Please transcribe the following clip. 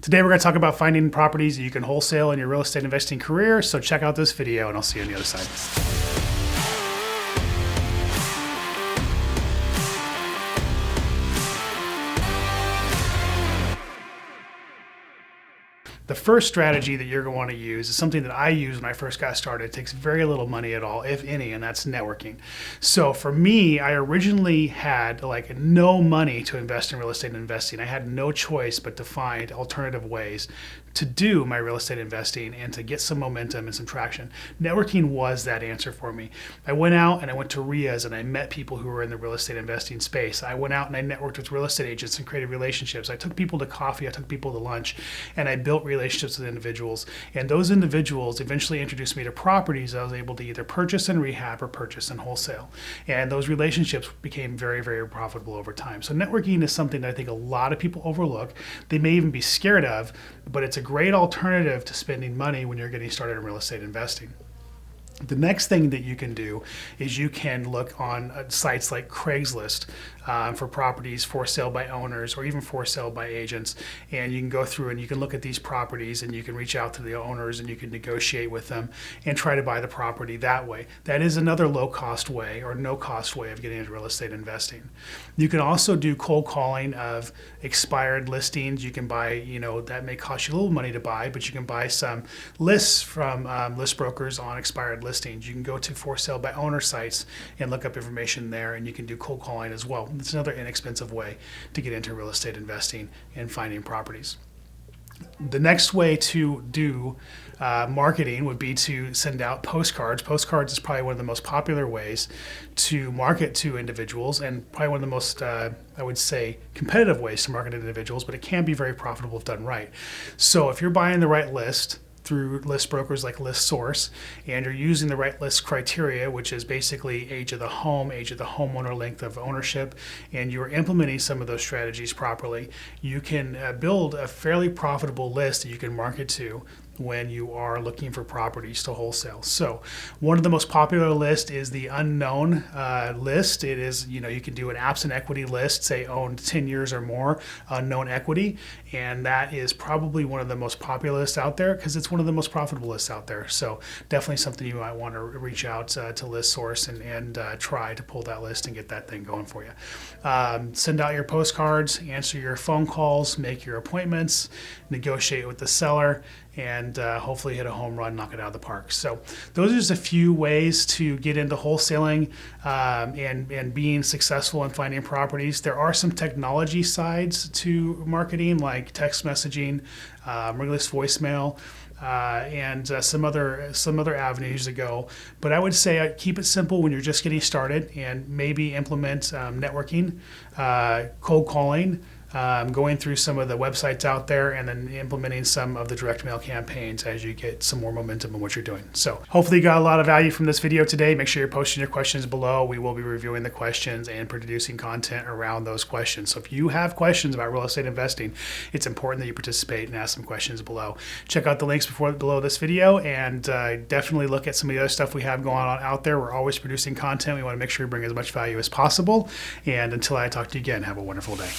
Today we're going to talk about finding properties that you can wholesale in your real estate investing career. So check out this video and I'll see you on the other side. The first strategy that you're going to want to use is something that I used when I first got started. It takes very little money at all, if any, and that's networking. So for me, I originally had like no money to invest in real estate investing. I had no choice but to find alternative ways to do my real estate investing and to get some momentum and some traction. Networking was that answer for me. I went out and I went to RIAs and I met people who were in the real estate investing space. I went out and I networked with real estate agents and created relationships. I took people to coffee, I took people to lunch, and I built relationships with individuals. And those individuals eventually introduced me to properties I was able to either purchase and rehab or purchase and wholesale. And those relationships became very, very profitable over time. So networking is something that I think a lot of people overlook. They may even be scared of, but it's a great alternative to spending money when you're getting started in real estate investing. The next thing that you can do is you can look on sites like Craigslist for properties for sale by owners or even for sale by agents. And you can go through and you can look at these properties and you can reach out to the owners and you can negotiate with them and try to buy the property that way. That is another low cost way or no cost way of getting into real estate investing. You can also do cold calling of expired listings. You can buy, that may cost you a little money to buy, but you can buy some lists from list brokers on expired listings. You can go to for sale by owner sites and look up information there, and you can do cold calling as well. It's another inexpensive way to get into real estate investing and finding properties. The next way to do marketing would be to send out postcards. Postcards is probably one of the most popular ways to market to individuals and probably one of the most, I would say, competitive ways to market to individuals, but it can be very profitable if done right. So if you're buying the right list through list brokers like ListSource, and you're using the right list criteria, which is basically age of the home, age of the homeowner, length of ownership, and you're implementing some of those strategies properly, you can build a fairly profitable list that you can market to when you are looking for properties to wholesale. So one of the most popular lists is the unknown list. It is, you can do an absent equity list, say owned 10 years or more, unknown equity. And that is probably one of the most popular lists out there because it's one of the most profitable lists out there. So definitely something you might want to reach out to ListSource and try to pull that list and get that thing going for you. Send out your postcards, answer your phone calls, make your appointments, negotiate with the seller, and hopefully hit a home run, knock it out of the park. So those are just a few ways to get into wholesaling and being successful in finding properties. There are some technology sides to marketing like text messaging, ringless voicemail, and some other avenues to go. But I would say keep it simple when you're just getting started and maybe implement networking, cold calling, going through some of the websites out there and then implementing some of the direct mail campaigns as you get some more momentum in what you're doing. So hopefully you got a lot of value from this video today. Make sure you're posting your questions below. We will be reviewing the questions and producing content around those questions. So if you have questions about real estate investing, it's important that you participate and ask some questions below. Check out the links below this video and definitely look at some of the other stuff we have going on out there. We're always producing content. We want to make sure we bring as much value as possible. And until I talk to you again, have a wonderful day.